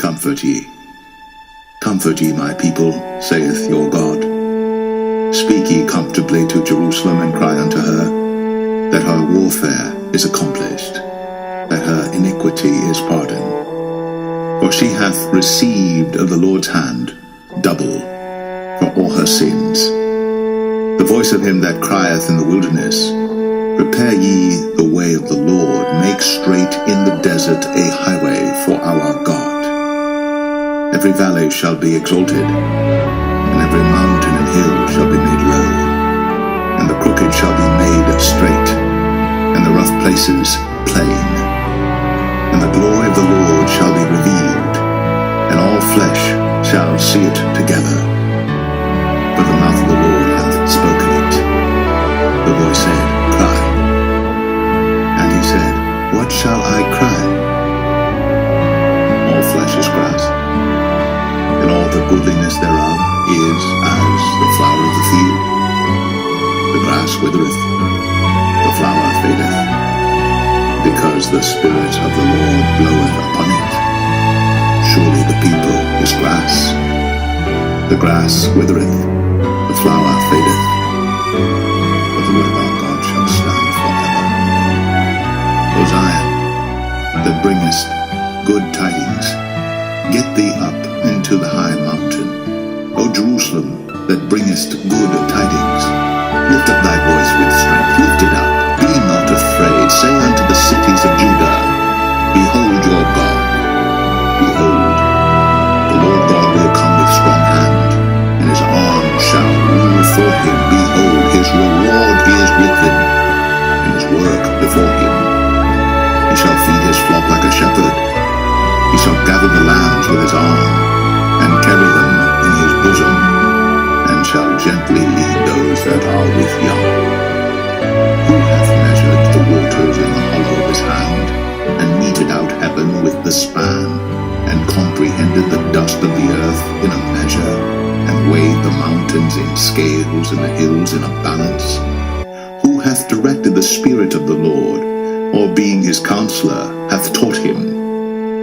Comfort ye. Comfort ye, my people, saith your God. Speak ye comfortably to Jerusalem, and cry unto her, that her warfare is accomplished, that her iniquity is pardoned. For she hath received of the Lord's hand double for all her sins. The voice of him that crieth in the wilderness, Prepare ye the way of the Lord, make straight in the desert a highway for our God. Every valley shall be exalted, and every mountain and hill shall be made low, and the crooked shall be made straight, and the rough places plain. And the glory of the Lord shall be revealed, and all flesh shall see it together. For the mouth of the Lord hath spoken it. The voice said, Cry. And he said, What shall I cry? All flesh is grass, and all the goodliness thereof is as the flower of the field. The grass withereth, the flower fadeth, because the Spirit of the Lord bloweth upon it. Surely the people is grass. The grass withereth, the flower fadeth, but the word of our God shall stand forever. O Zion, that bringest good tidings, get thee up into the high mountain. O Jerusalem, that bringest good tidings, lift up thy voice with strength, lift it up. Be not afraid. Say unto the cities of Judah, Behold your God. Behold, the Lord God will come with strong hand, and his arm shall rule for him. Behold, his reward is with him, and his work before him. He shall feed his flock like a shepherd. He shall gather the lambs with his arm, and carry them in his bosom, and shall gently lead those that are with young. Who hath measured the waters in the hollow of his hand, and meted out heaven with the span, and comprehended the dust of the earth in a measure, and weighed the mountains in scales, and the hills in a balance? Who hath directed the Spirit of the Lord, or being his counselor, hath taught him?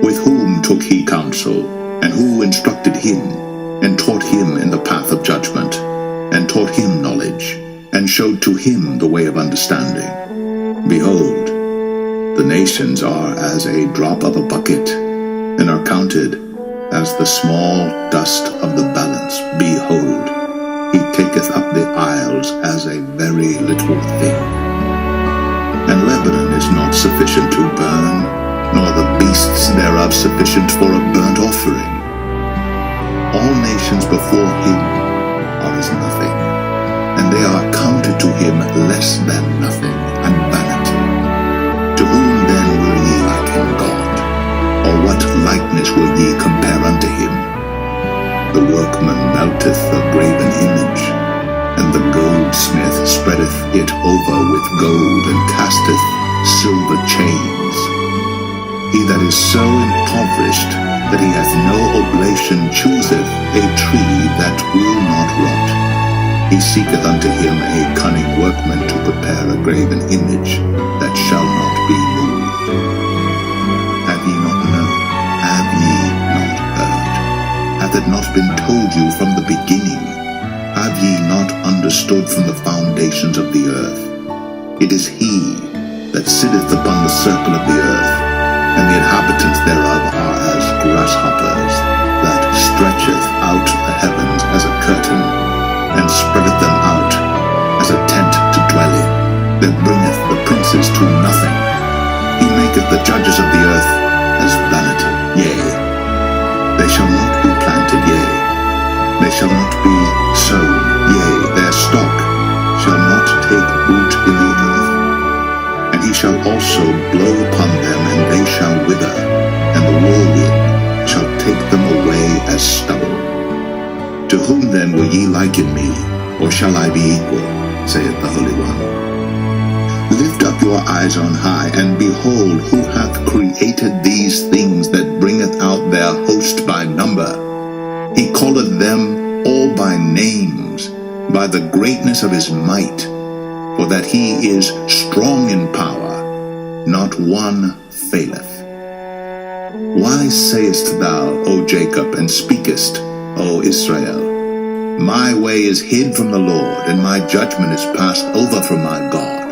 With whom took he counsel, and who instructed him, and taught him in the path of judgment, and taught him knowledge, and showed to him the way of understanding? Behold, the nations are as a drop of a bucket, and are counted as the small dust of the balance. Behold, he taketh up the isles as a very little thing. And Lebanon is not sufficient to burn, nor the beasts thereof sufficient for a burnt offering. All nations before him are as nothing, and they are counted to him less than nothing, and vanity. To whom then will ye liken God? Or what likeness will ye compare unto him? The workman melteth a graven image, and the goldsmith spreadeth it over with gold, and casteth silver chains. He that is so impoverished that he hath no oblation chooseth a tree that will not rot. He seeketh unto him a cunning workman to prepare a graven image that shall not be moved. Have ye not known? Have ye not heard? Hath it not been told you from the beginning? Have ye not understood from the foundations of the earth? It is he that sitteth upon the circle of the earth, and the inhabitants thereof are as grasshoppers, that stretcheth out the heavens as a curtain, and spreadeth them out as a tent to dwell in, that bringeth the princes to nothing. He maketh the judges of the earth as vanity. Yea, they shall not be planted, yea, they shall not be sown, yea, their stock shall not take root in the earth. And he shall also blow upon them, and they shall wither, and the whirlwind shall take them away as stubble. To whom then will ye liken me, or shall I be equal, saith the Holy One? Lift up your eyes on high, and behold, who hath created these things that bringeth out their host by number? He calleth them all by names, by the greatness of his might, for that he is strong in power, not one faileth. Why sayest thou, O Jacob, and speakest, O Israel, my way is hid from the Lord, and my judgment is passed over from my God?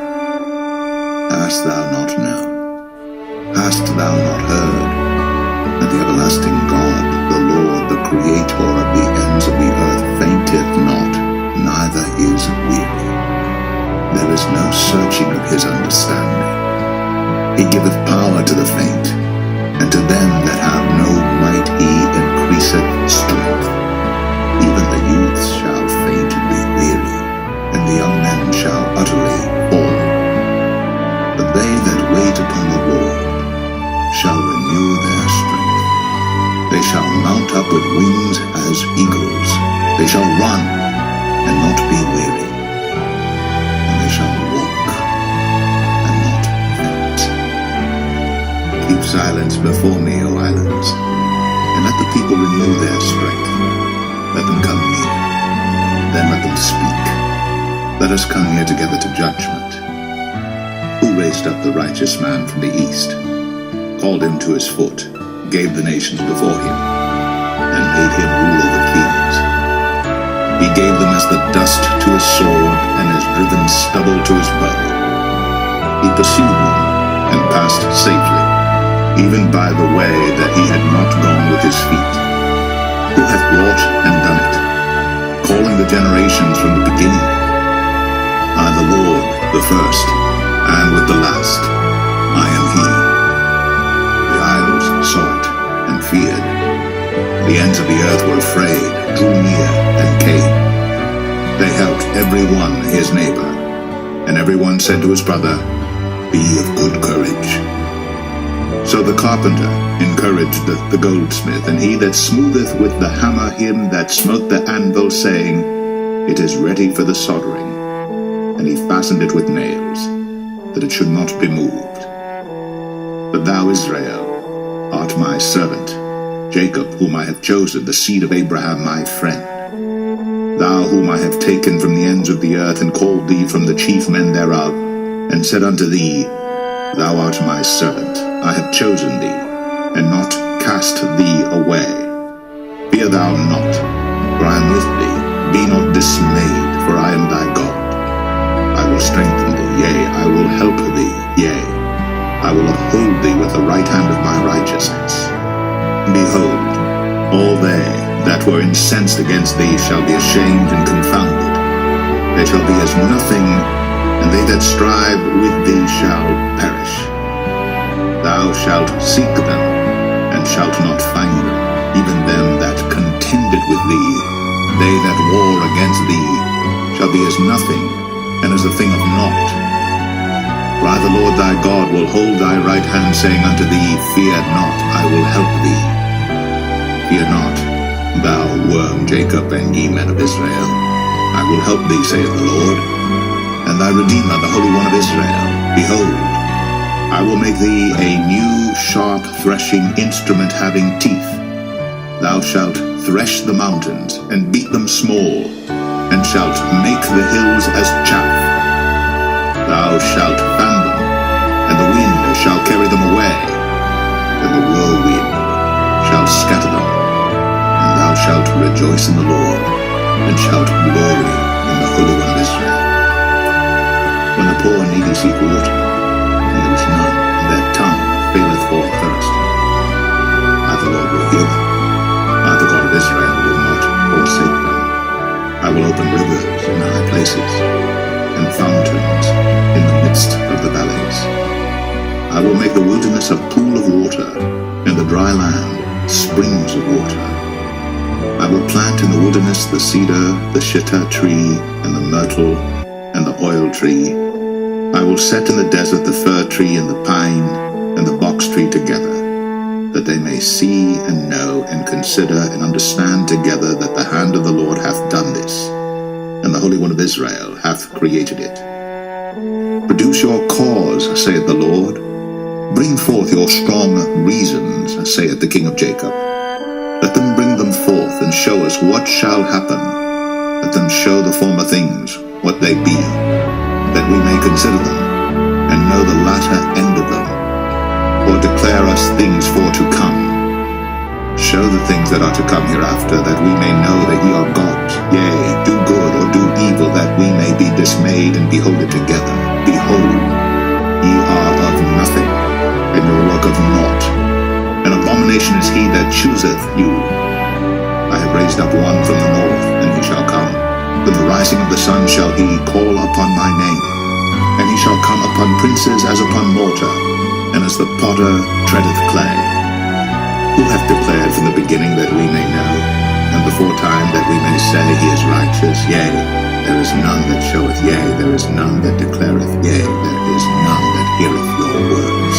Hast thou not known? Hast thou not heard? That the everlasting God, the Lord, the Creator of the ends of the earth, fainteth not, neither is weary. There is no searching of his understanding. He giveth power to the faint, and to them that have no might he increaseth strength. Even the youths shall faint and be weary, and the young men shall utterly fall. But they that wait upon the Lord shall renew their strength. They shall mount up with wings as eagles. They shall run and not be weary, and they shall walk and not faint. Keep silence before me, O islands, and let the people renew their strength. Let them come near, then let them speak. Let us come near together to judgment. Who raised up the righteous man from the east, called him to his foot, gave the nations before him, and made him rule over kings? He gave them as the dust to his sword, and as driven stubble to his bow. He pursued them, and passed safely, even by the way that he had not gone with his feet. Who hath wrought and done it, calling the generations from the beginning? I, the Lord, the first, and with the last, I am he. The isles saw it, and feared. The ends of the earth were afraid, drew near, and came. They helped every one his neighbor, and every one said to his brother, Be of good courage. So the carpenter encouraged the goldsmith, and he that smootheth with the hammer him that smote the anvil, saying, It is ready for the soldering. And he fastened it with nails, that it should not be moved. But thou, Israel, art my servant, Jacob, whom I have chosen, the seed of Abraham my friend. Thou whom I have taken from the ends of the earth, and called thee from the chief men thereof, and said unto thee, Thou art my servant, I have chosen thee, and not cast thee away. Fear thou not, for I am with thee. Be not dismayed, for I am thy God. I will strengthen thee, yea, I will help thee, yea, I will uphold thee with the right hand of my righteousness. Behold, all they that were incensed against thee shall be ashamed and confounded. They shall be as nothing, and they that strive with thee shall perish. Thou shalt seek them, and shalt not find them, even them that contended with thee. They that war against thee shall be as nothing, and as a thing of naught. For I, the Lord thy God, will hold thy right hand, saying unto thee, Fear not, I will help thee. Fear not, thou worm Jacob, and ye men of Israel. I will help thee, saith the Lord, and thy Redeemer, the Holy One of Israel. Behold, I will make thee a new sharp threshing instrument having teeth. Thou shalt thresh the mountains, and beat them small, and shalt make the hills as chaff. Thou shalt fan them, and the wind shall carry them away, and the whirlwind shall scatter them. And thou shalt rejoice in the Lord, and shalt glory in the Holy One of Israel. When the poor and needy seek water, and there is none, and their tongue faileth for thirst, I, the Lord, will heal them. I, the God of Israel, will not forsake them. I will open rivers in high places, and fountains in the midst of the valleys. I will make the wilderness a pool of water, and the dry land springs of water. I will plant in the wilderness the cedar, the shittah tree, and the myrtle, and the oil tree. I will set in the desert the fir tree and the pine, and the box tree together, that they may see and know and consider and understand together that the hand of the Lord hath done this, and the Holy One of Israel hath created it. Produce your cause, saith the Lord. Bring forth your strong reasons, saith the King of Jacob. Let them bring them forth, and show us what shall happen. Let them show the former things, what they be, that we may consider them, and know the latter end of them, or declare us things for to come. Show the things that are to come hereafter, that we may know that ye are gods. Yea, do good or do evil, that we may be dismayed and behold it together. Behold, ye are of nothing, and your work of naught. An abomination is he that chooseth you. I have raised up one from the north, and he shall come. From the rising of the sun shall he call upon my name. And he shall come upon princes as upon mortar, and as the potter treadeth clay. Who hath declared from the beginning that we may know, and before time that we may say he is righteous? Yea, there is none that showeth, yea, there is none that declareth, yea, there is none that heareth your words.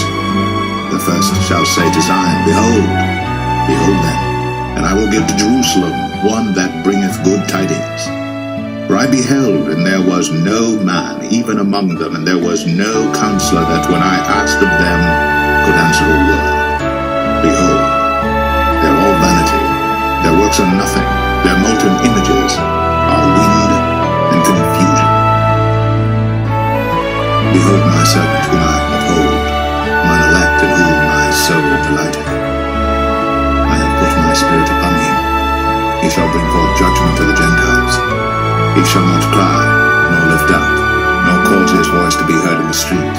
The first shall say to Zion, Behold, behold them, and I will give to Jerusalem one that bringeth good tidings. For I beheld, and there was no man, even among them, and there was no counselor that when I asked of them could answer a word. Behold, they are all vanity, their works are nothing, their molten images are wind and confusion. Behold my servant whom I uphold, mine elect in whom my soul delighteth. I have put my spirit upon him, he shall bring forth judgment to the Gentiles. He shall not cry, nor lift up, nor cause his voice to be heard in the street.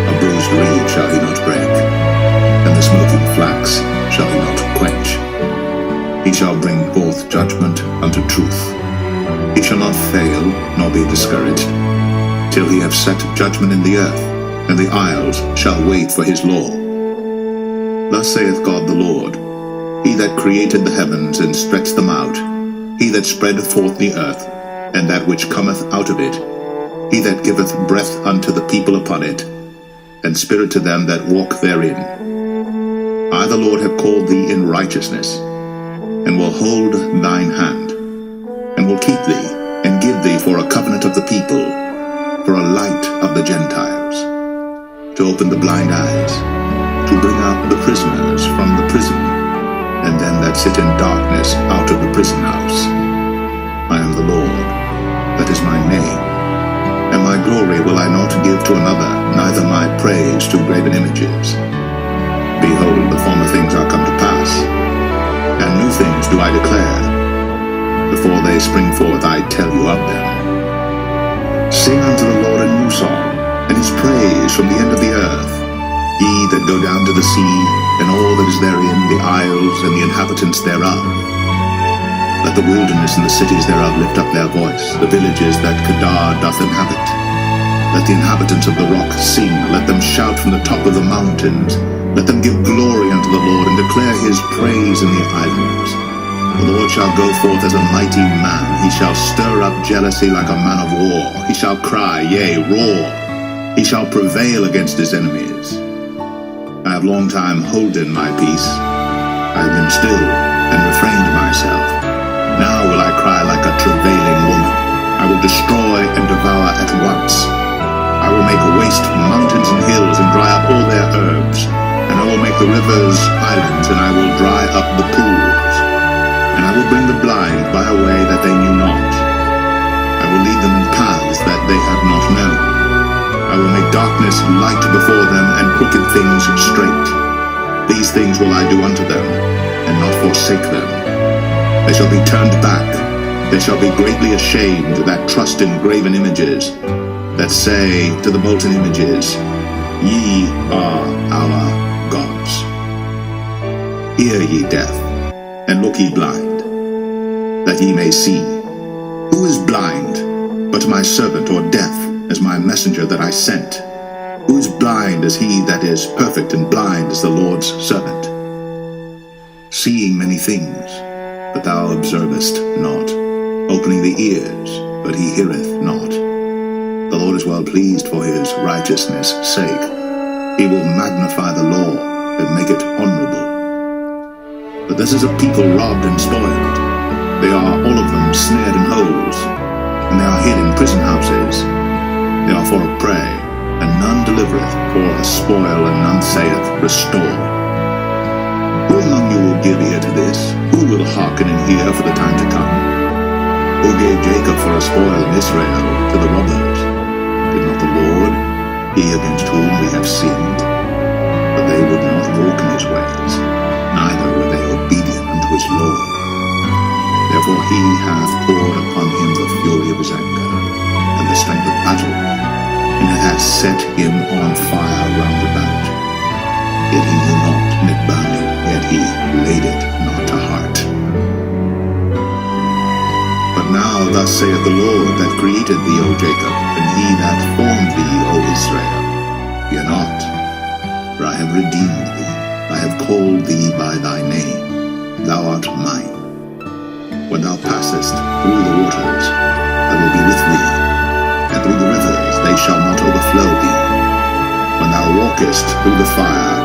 A bruised reed shall he not break, and the smoking flax shall he not quench. He shall bring forth judgment unto truth. He shall not fail, nor be discouraged, till he have set judgment in the earth, and the isles shall wait for his law. Thus saith God the Lord, he that created the heavens and stretched them out, he that spreadeth forth the earth, and that which cometh out of it, he that giveth breath unto the people upon it, and spirit to them that walk therein. I the Lord have called thee in righteousness, and will hold thine hand, and will keep thee, and give thee for a covenant of the people, for a light of the Gentiles, to open the blind eyes, to bring out the prisoners from the prison, and them that sit in darkness out of the prison house. I am the Lord, that is my name, and my glory will I not give to another, neither my praise to graven images. Behold, the former things are come to pass, and new things do I declare. Before they spring forth I tell you of them. Sing unto the Lord a new song, and his praise from the end of the earth. Ye that go down to the sea, and all that is therein, the isles and the inhabitants thereof. Let the wilderness and the cities thereof lift up their voice, the villages that Kedar doth inhabit. Let the inhabitants of the rock sing, let them shout from the top of the mountains. Let them give glory unto the Lord, and declare his praise in the islands. The Lord shall go forth as a mighty man, he shall stir up jealousy like a man of war. He shall cry, yea, roar. He shall prevail against his enemies. I have long time holden my peace. I have been still and refrained myself. Now will I cry like a travailing woman. I will destroy and devour at once. I will make waste mountains and hills, and dry up all their herbs. And I will make the rivers islands, and I will dry up the pools. And I will bring the blind by a way that they knew not. I will lead them in paths that they have not known. I will make darkness light before them, and crooked things straight. These things will I do unto them, and not forsake them. They shall be turned back. They shall be greatly ashamed that trust in graven images, that say to the molten images, Ye are our gods. Hear ye deaf, and look ye blind, that ye may see. Who is blind but my servant, or deaf as my messenger that I sent? Who is blind as he that is perfect, and blind as the Lord's servant? Seeing many things, but thou observest not. Opening the ears, but he heareth not. The Lord is well pleased for his righteousness' sake. He will magnify the law, and make it honorable. But this is a people robbed and spoiled. They are all of them snared in holes, and they are hid in prison houses. They are for a prey, and none delivereth, for a spoil, and none saith, Restore. Who among you will give ear to this? Who will hearken and hear for the time to come? Who gave Jacob for a spoil, and Israel to the robbers? Did not the Lord, he against whom we have sinned? But they would not walk in his ways, neither were they he hath poured upon him the fury of his anger, and the strength of battle, and it hath set him on fire round about. Yet he knew not, and it burned him, yet he laid it not to heart. But now thus saith the Lord that created thee, O Jacob, and he that formed thee, O Israel, fear not, for I have redeemed thee, I have called thee by thy name, thou art mine. When thou passest through the waters, I will be with thee, and through the rivers they shall not overflow thee. When thou walkest through the fire,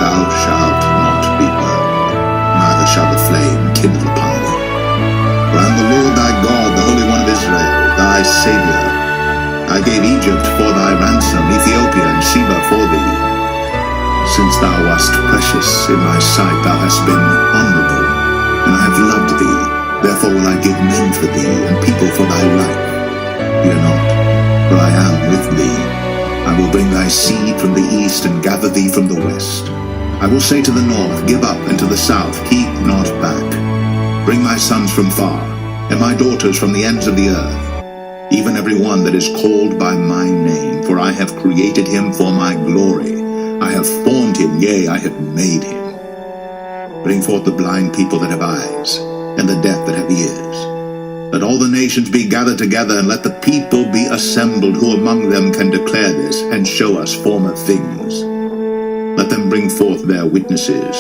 thou shalt not be burned, neither shall the flame kindle upon thee. For I am the Lord thy God, the Holy One of Israel, thy Saviour. I gave Egypt for thy ransom, Ethiopia and Sheba for thee. Since thou wast precious in my sight, thou hast been honourable, and I have loved thee. Therefore will I give men for thee, and people for thy life. Fear not, for I am with thee. I will bring thy seed from the east, and gather thee from the west. I will say to the north, give up, and to the south, keep not back. Bring my sons from far, and my daughters from the ends of the earth, even every one that is called by my name, for I have created him for my glory. I have formed him, yea, I have made him. Bring forth the blind people that have eyes, and the deaf that have ears. Let all the nations be gathered together, and let the people be assembled, who among them can declare this, and show us former things. Let them bring forth their witnesses,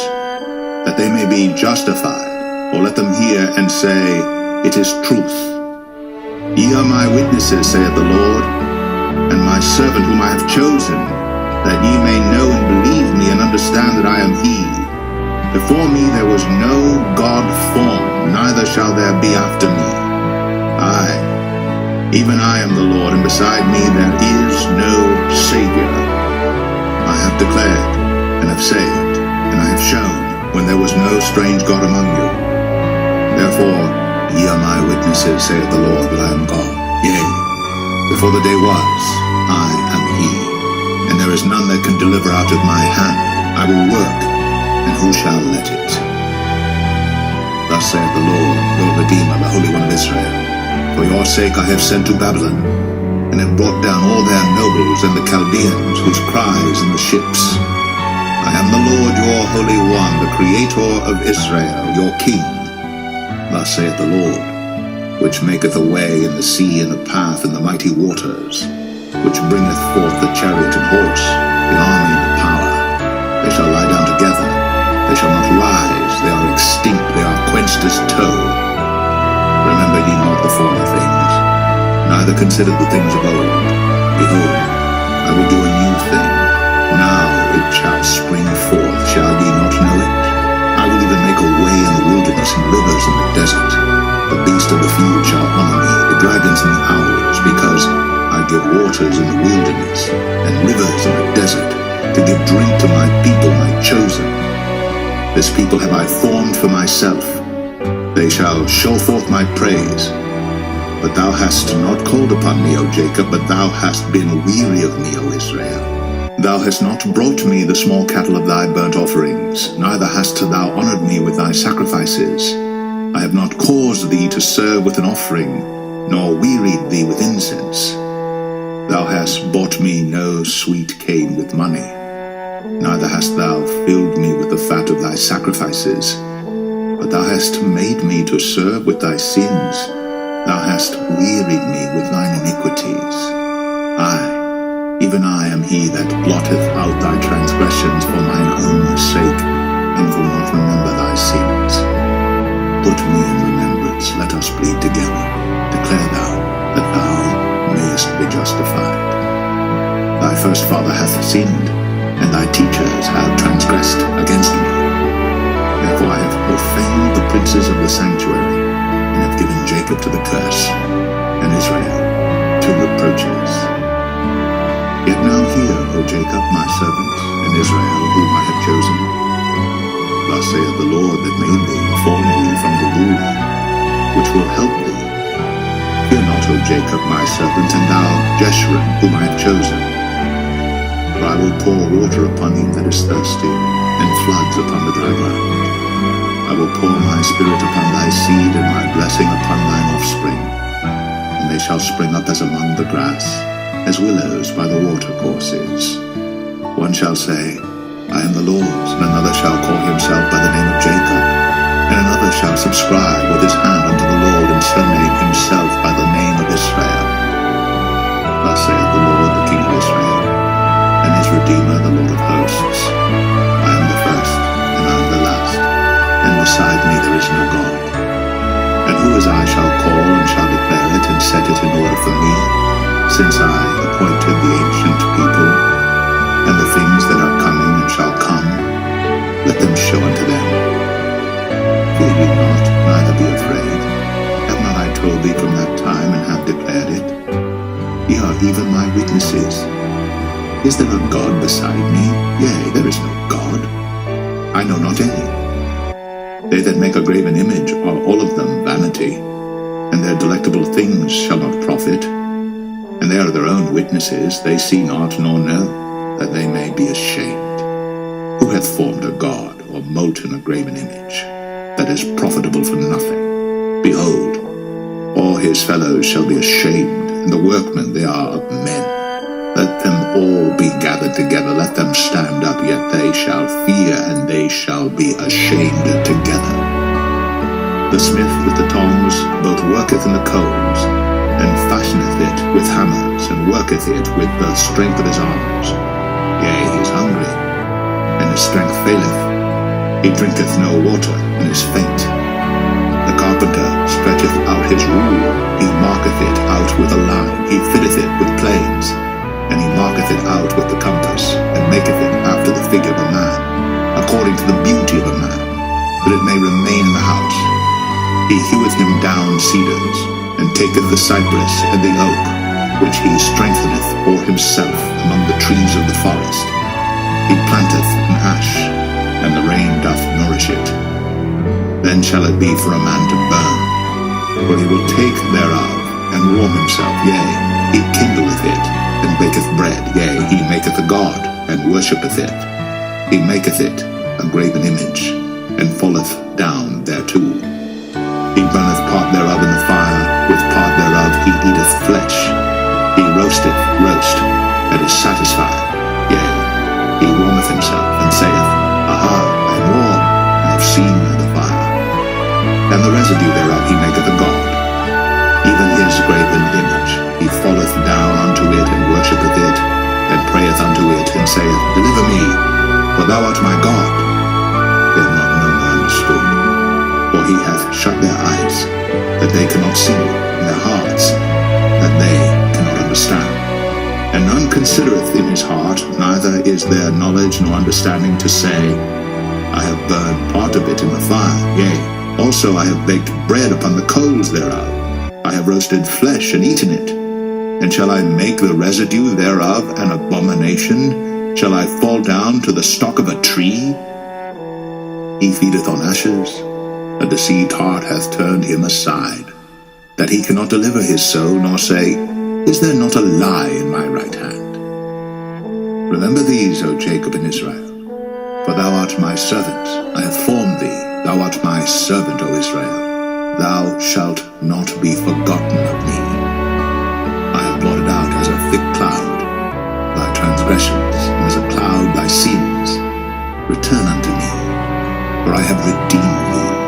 that they may be justified, or let them hear and say, it is truth. Ye are my witnesses, saith the Lord, and my servant whom I have chosen, that ye may know and believe me, and understand that I am he. Before me there was no God formed, neither shall there be after me. I, even I am the Lord, and beside me there is no Savior. I have declared, and have saved, and I have shown, when there was no strange God among you. Therefore, ye are my witnesses, saith the Lord, that I am God. Yea, before the day was, I am he, and there is none that can deliver out of my hand. I will work, and who shall let it? Thus saith the Lord, your Redeemer, the Holy One of Israel, for your sake I have sent to Babylon, and have brought down all their nobles and the Chaldeans, whose cries in the ships. I am the Lord your Holy One, the Creator of Israel, your King. Thus saith the Lord, which maketh a way in the sea and a path in the mighty waters, which bringeth forth the chariot and horse, the army and the power. They shall lie down together, they shall not rise, they are extinct, they are quenched as tow. Remember ye not the former things, neither consider the things of old. Behold, I will do a new thing. Now it shall spring forth, shall ye not know it? I will even make a way in the wilderness and rivers in the desert. The beast of the field shall honor me, the dragons and the owls, because I give waters in the wilderness, and rivers in the desert, to give drink to my people, my chosen. This people have I formed for myself. They shall show forth my praise. But thou hast not called upon me, O Jacob, but thou hast been weary of me, O Israel. Thou hast not brought me the small cattle of thy burnt offerings, neither hast thou honored me with thy sacrifices. I have not caused thee to serve with an offering, nor wearied thee with incense. Thou hast bought me no sweet cane with money, neither hast thou filled me with the fat of thy sacrifices. But thou hast made me to serve with thy sins. Thou hast wearied me with thine iniquities. Even I am he that blotteth out thy transgressions for mine own sake, and will not remember thy sins. Put me in remembrance, let us plead together. Declare thou, that thou mayest be justified. Thy first father hath sinned, and thy teachers have transgressed against me. Therefore I have profaned the princes of the sanctuary, and have given Jacob to the curse, and Israel to reproaches. Yet now hear, O Jacob, my servant, and Israel, whom I have chosen. Thus saith the Lord that made thee, and formed thee from the womb, which will help thee. Fear not, O Jacob, my servant, and thou, Jeshurun, whom I have chosen. For I will pour water upon him that is thirsty, and floods upon the dry ground. I I will pour my spirit upon thy seed, and my blessing upon thine offspring. And they shall spring up as among the grass, as willows by the watercourses. One shall say, I am the Lord's, and another shall call himself by the name of Jacob, and another shall subscribe with his hand unto the Lord, and surname himself by the name of Israel. Thus saith the Lord, the King of Israel, and his Redeemer, the Lord of hosts. I am the first, and I am the last, and beside me there is no God. And who as I shall call, and shall declare it, and set it in order for me, since I appointed the ancient people, and the things that are coming and shall come, let them show unto them. Fear ye not, neither be afraid. Have not I told thee from that time, and have declared it? Ye are even my witnesses. Is there a God beside me? Yea, there is no God. I know not any. They that make a graven image are all of them vanity, and their delectable things shall not profit. And they are their own witnesses, they see not nor know, that they may be ashamed. Who hath formed a god, or molten a graven image, that is profitable for nothing? Behold, all his fellows shall be ashamed, and the workmen they are of men. Let them all be gathered together, let them stand up, yet they shall fear, and they shall be ashamed together. The smith with the tongs both worketh in the coals, and fashioneth it with hammers, and worketh it with the strength of his arms. Yea, he is hungry, and his strength faileth. He drinketh no water, and is faint. The carpenter stretcheth out his rule, he marketh it out with a line, he fitteth it with planes, and he marketh it out with the compass, and maketh it after the figure of a man, according to the beauty of a man, that it may remain in the house. He heweth him down cedars, and taketh the cypress and the oak, which he strengtheneth for himself among the trees of the forest. He planteth an ash, and the rain doth nourish it. Then shall it be for a man to burn, for he will take thereof, and warm himself, yea, he kindleth it, and baketh bread, yea, he maketh a god, and worshippeth it. He maketh it a graven image, and falleth down thereto. He burneth part thereof in the fire, with part thereof he eateth flesh. He roasteth roast, and is satisfied. Yea, he warmeth himself, and saith, Aha, I am warm, I have seen the fire. And the residue thereof he maketh a god, even his graven image. He falleth down unto it, and worshippeth it, and prayeth unto it, and saith, Deliver me, for thou art my God. They have not known or understood. For he hath shut their eyes, that they cannot see, and their hearts, that they cannot understand. And none considereth in his heart, neither is there knowledge nor understanding to say, I have burned part of it in the fire, yea, also I have baked bread upon the coals thereof. I have roasted flesh and eaten it. And shall I make the residue thereof an abomination? Shall I fall down to the stalk of a tree? He feedeth on ashes. A deceived heart hath turned him aside, that he cannot deliver his soul, nor say, Is there not a lie in my right hand? Remember these, O Jacob and Israel, for thou art my servant. I have formed thee. Thou art my servant, O Israel. Thou shalt not be forgotten of me. I have blotted out as a thick cloud thy transgressions, and as a cloud thy sins. Return unto me, for I have redeemed thee.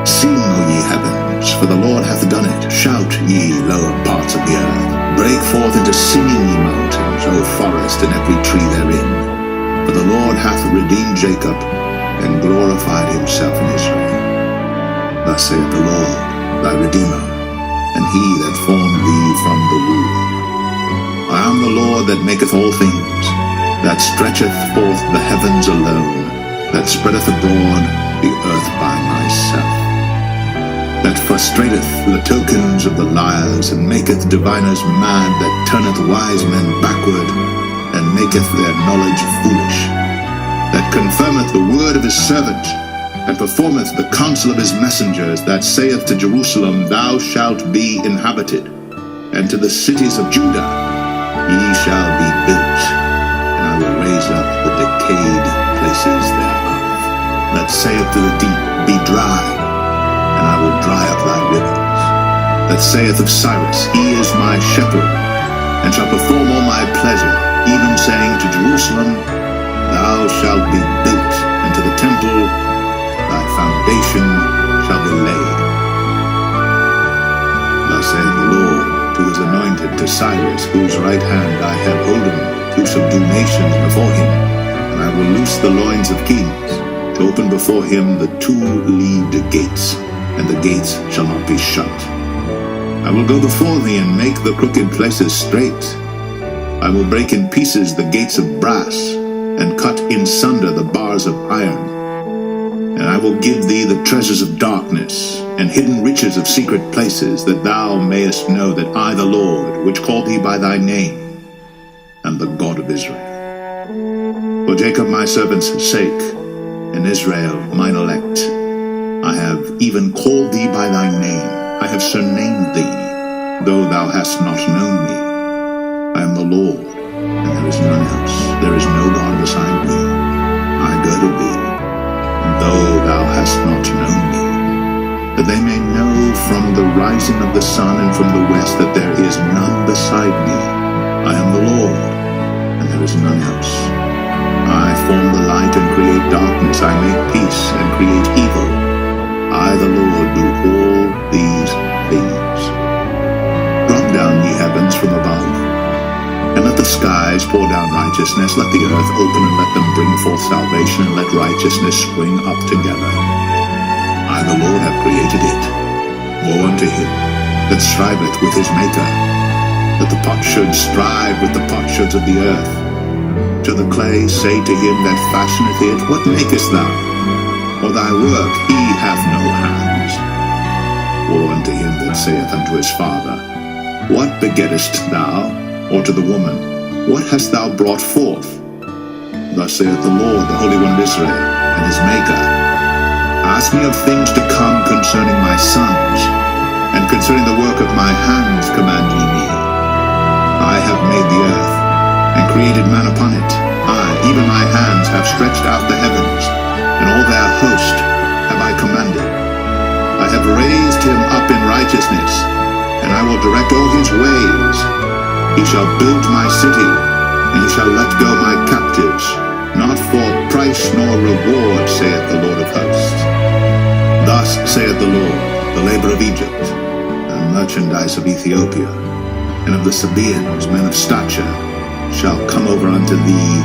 Sing, O ye heavens, for the Lord hath done it. Shout, ye lower parts of the earth. Break forth into singing, ye mountains, O forest, and every tree therein. For the Lord hath redeemed Jacob, and glorified himself in Israel. Thus saith the Lord, thy Redeemer, and he that formed thee from the womb. I am the Lord that maketh all things, that stretcheth forth the heavens alone, that spreadeth abroad the earth by myself, that frustrateth the tokens of the liars, and maketh diviners mad, that turneth wise men backward, and maketh their knowledge foolish, that confirmeth the word of his servant, and performeth the counsel of his messengers, that saith to Jerusalem, Thou shalt be inhabited, and to the cities of Judah, Ye shall be built, and I will raise up the decayed places thereof, that saith to the deep, be dry, and I will dry up thy rivers. That saith of Cyrus, he is my shepherd, and shall perform all my pleasure, even saying to Jerusalem, thou shalt be built, and to the temple thy foundation shall be laid. Thus saith the Lord to his anointed, to Cyrus, whose right hand I have holden, to subdue nations before him. And I will loose the loins of kings, to open before him the two-leaved gates, and the gates shall not be shut. I will go before thee, and make the crooked places straight. I will break in pieces the gates of brass, and cut in sunder the bars of iron. And I will give thee the treasures of darkness, and hidden riches of secret places, that thou mayest know that I, the Lord, which called thee by thy name, am the God of Israel. For Jacob my servant's sake, and Israel mine elect, I have even called thee by thy name, I have surnamed thee, though thou hast not known me. I am the Lord, and there is none else. There is no God beside me. I girded thee, though thou hast not known me, that they may know from the rising of the sun and from the west that there is none beside me. I am the Lord, and there is none else. I form the light and create darkness. I make peace and create evil. I, the Lord, do all these things. Drop down, ye heavens, from above, and let the skies pour down righteousness. Let the earth open, and let them bring forth salvation, and let righteousness spring up together. I, the Lord, have created it. Woe unto him that striveth with his Maker, that the potsherds strive with the potsherds of the earth. To the clay say to him that fashioneth it, what makest thou? For thy work he hath no hands. Woe unto him that saith unto his father, what begettest thou? Or to the woman, what hast thou brought forth? Thus saith the Lord, the Holy One of Israel, and his Maker, ask me of things to come concerning my sons, and concerning the work of my hands command ye me. I have made the earth, and created man upon it. I, even my hands, have stretched out the heavens, and all their host have I commanded. I have raised him up in righteousness, and I will direct all his ways. He shall build my city, and he shall let go my captives, not for price nor reward, saith the Lord of hosts. Thus saith the Lord, the labor of Egypt, and merchandise of Ethiopia, and of the Sabaeans, men of stature, shall come over unto thee,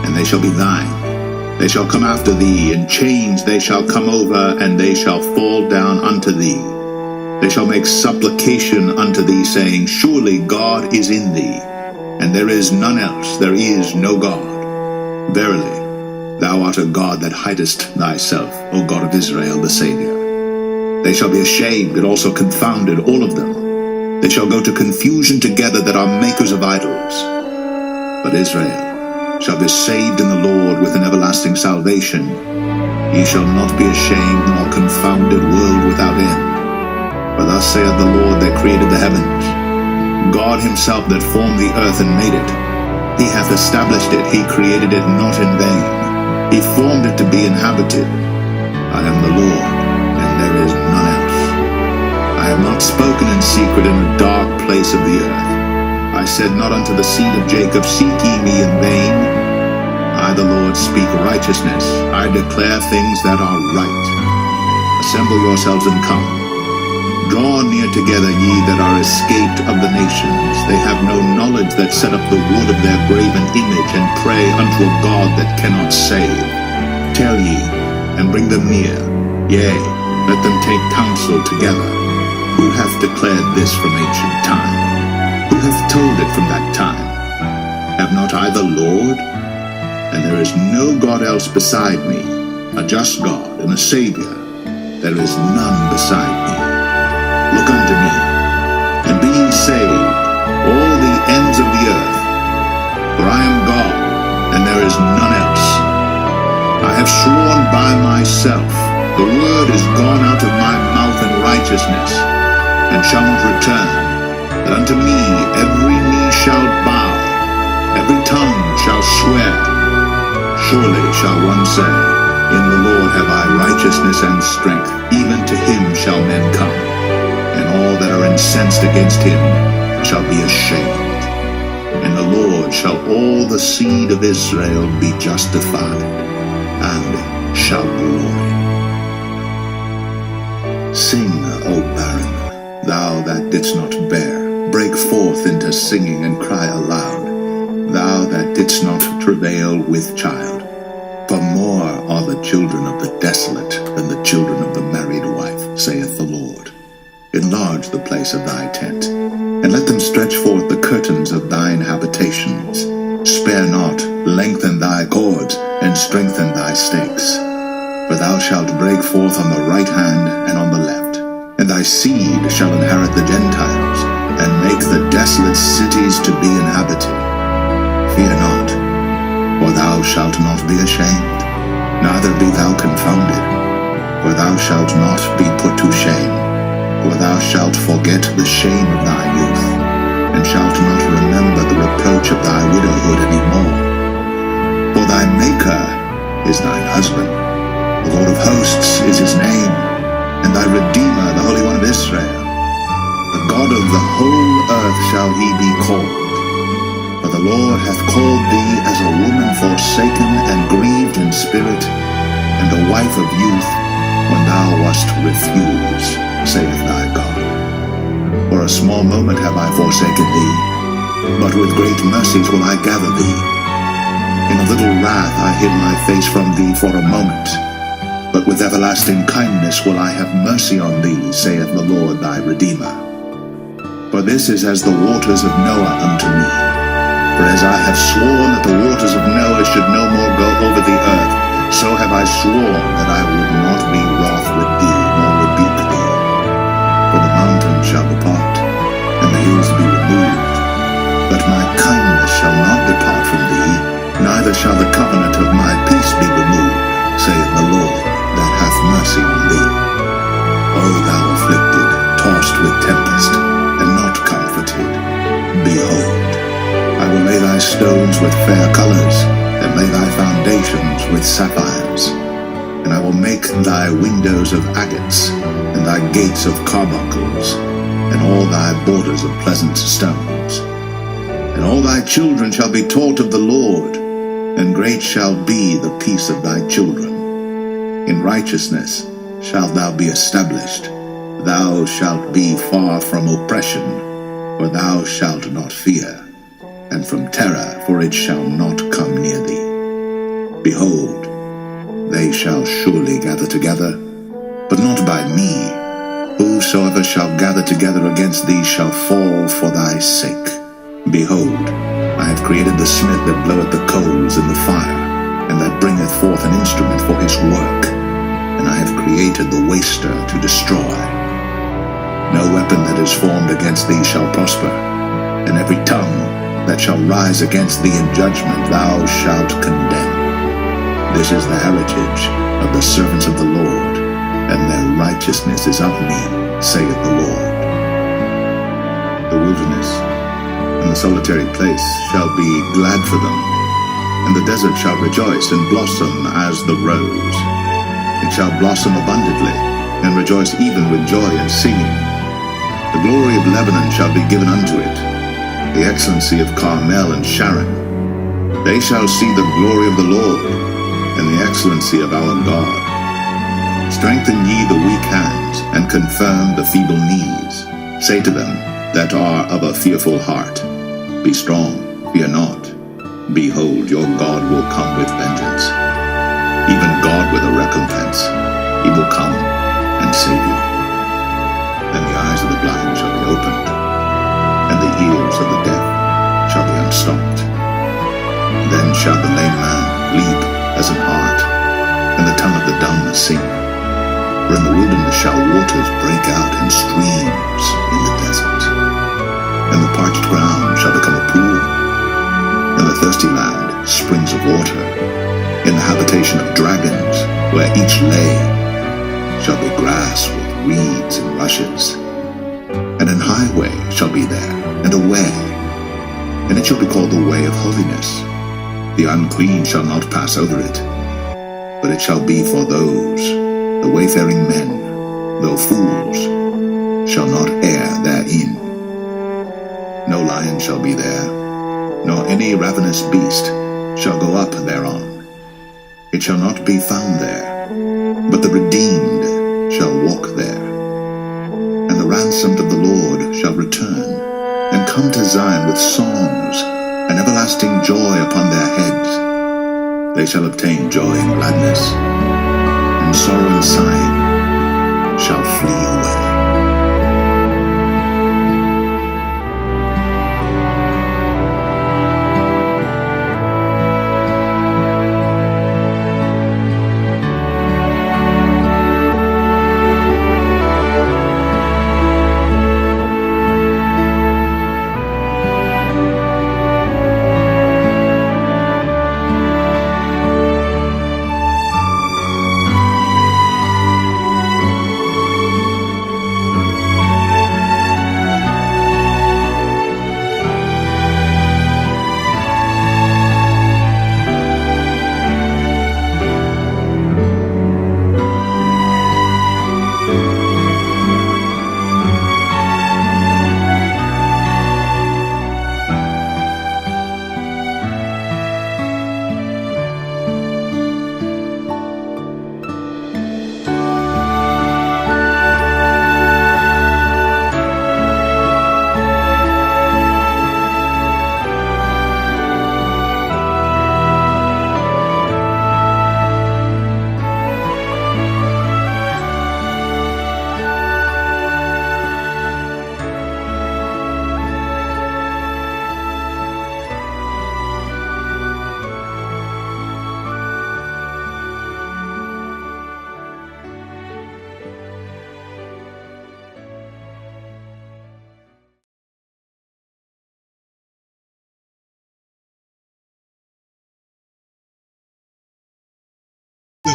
and they shall be thine. They shall come after thee, in chains they shall come over, and they shall fall down unto thee. They shall make supplication unto thee, saying, surely God is in thee, and there is none else, there is no God. Verily, thou art a God that hidest thyself, O God of Israel, the Saviour. They shall be ashamed and also confounded, all of them. They shall go to confusion together that are makers of idols. But Israel shall be saved in the Lord with an everlasting salvation. Ye shall not be ashamed nor confounded, world without end. For thus saith the Lord that created the heavens, God himself that formed the earth and made it. He hath established it, he created it not in vain. He formed it to be inhabited. I am the Lord, and there is none else. I have not spoken in secret in a dark place of the earth. I said not unto the seed of Jacob, seek ye me in vain. I, the Lord, speak righteousness. I declare things that are right. Assemble yourselves and come. Draw near together, ye that are escaped of the nations. They have no knowledge that set up the wood of their graven image, and pray unto a God that cannot save. Tell ye, and bring them near. Yea, let them take counsel together. Who hath declared this from ancient time? Who hath told it from that time? Have not I the Lord? And there is no God else beside me, a just God and a Savior. There is none beside me. Look unto me, and be ye saved, all the ends of the earth. For I am God, and there is none else. I have sworn by myself, the word is gone out of my mouth in righteousness, and shall not return, that unto me every knee shall bow, every tongue shall swear. Surely shall one say, In the Lord have I righteousness and strength, even to him shall men come, and all that are incensed against him shall be ashamed. In the Lord shall all the seed of Israel be justified, and shall glory. Sing, O barren, thou that didst not bear, break forth into singing and cry aloud, thou that didst not travail with child. For more are the children of the desolate than the children of the married wife, saith the Lord. Enlarge the place of thy tent, and let them stretch forth the curtains of thine habitations. Spare not, lengthen thy cords, and strengthen thy stakes. For thou shalt break forth on the right hand and on the left, and thy seed shall inherit the Gentiles, and make the desolate cities to be inhabited. Fear not, for thou shalt not be ashamed, neither be thou confounded, for thou shalt not be put to shame. For thou shalt forget the shame of thy youth, and shalt not remember the reproach of thy widowhood any more. For thy Maker is thine husband, the Lord of hosts is his name, and thy Redeemer, the Holy One of Israel. The God of the whole earth shall he be called. For the Lord hath called thee as a woman forsaken and grieved in spirit, and a wife of youth, when thou wast refused, saith thy God. For a small moment have I forsaken thee, but with great mercies will I gather thee. In a little wrath I hid my face from thee for a moment, but with everlasting kindness will I have mercy on thee, saith the Lord thy Redeemer. For this is as the waters of Noah unto me. For as I have sworn that the waters of Noah should no more go over the earth, so have I sworn that I would not be wroth with thee, nor rebuke thee. For the mountains shall depart, and the hills be removed, but my kindness shall not depart from thee, neither shall the covenant of my peace be removed, saith the Lord that hath mercy on thee. O thou afflicted, tossed with tempest, and not comforted, behold, I will lay thy stones with fair colors, and lay thy foundations with sapphires. And I will make thy windows of agates, and thy gates of carbuncles, and all thy borders of pleasant stones. And all thy children shall be taught of the Lord, and great shall be the peace of thy children. In righteousness shalt thou be established. Thou shalt be far from oppression, for thou shalt not fear, and from terror, for it shall not come near thee. Behold, they shall surely gather together, but not by me. Whosoever shall gather together against thee shall fall for thy sake. Behold, I have created the smith that bloweth the coals in the fire, and that bringeth forth an instrument for his work. And I have created the waster to destroy. No weapon that is formed against thee shall prosper, and every tongue that shall rise against thee in judgment thou shalt condemn. This is the heritage of the servants of the Lord, and their righteousness is of me, saith the Lord. The wilderness and the solitary place shall be glad for them, and the desert shall rejoice and blossom as the rose. It shall blossom abundantly, and rejoice even with joy and singing. The glory of Lebanon shall be given unto it, the excellency of Carmel and Sharon. They shall see the glory of the Lord, and the excellency of our God. Strengthen ye the weak hands, and confirm the feeble knees. Say to them that are of a fearful heart, Be strong, fear not. Behold, your God will come with vengeance, even God with a recompense. He will come and save you. Then the eyes of the blind shall be opened, and the ears of the deaf shall be unstopped. Then shall the lame man leap as an hart, and the tongue of the dumb sing. For in the wilderness shall waters break out in streams in the desert, and the parched ground shall become a pool, and the thirsty land springs of water. In the habitation of dragons, where each lay, shall be grass with reeds and rushes. And an highway shall be there, and a way, and it shall be called the way of holiness. The unclean shall not pass over it. but it shall be for those, the wayfaring men, though fools, shall not err therein. No lion shall be there, nor any ravenous beast shall go up thereon. It shall not be found there, but the redeemed shall walk there. And the ransomed of the Lord shall return, and come to Zion with songs, and everlasting joy upon their heads. They shall obtain joy and gladness, and sorrow and sighing shall flee away.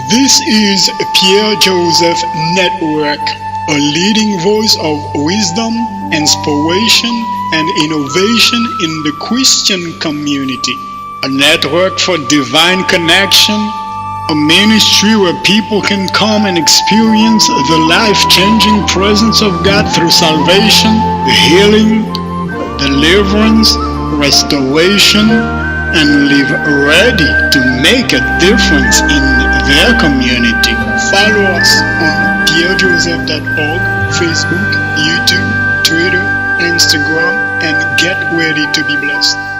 This is Pierre Joseph Network, a leading voice of wisdom, inspiration, and innovation in the Christian community. A network for divine connection, a ministry where people can come and experience the life-changing presence of God through salvation, healing, deliverance, restoration, and live ready to make a difference in their community. Follow us on pierrejoseph.org, Facebook, YouTube, Twitter, Instagram, and get ready to be blessed.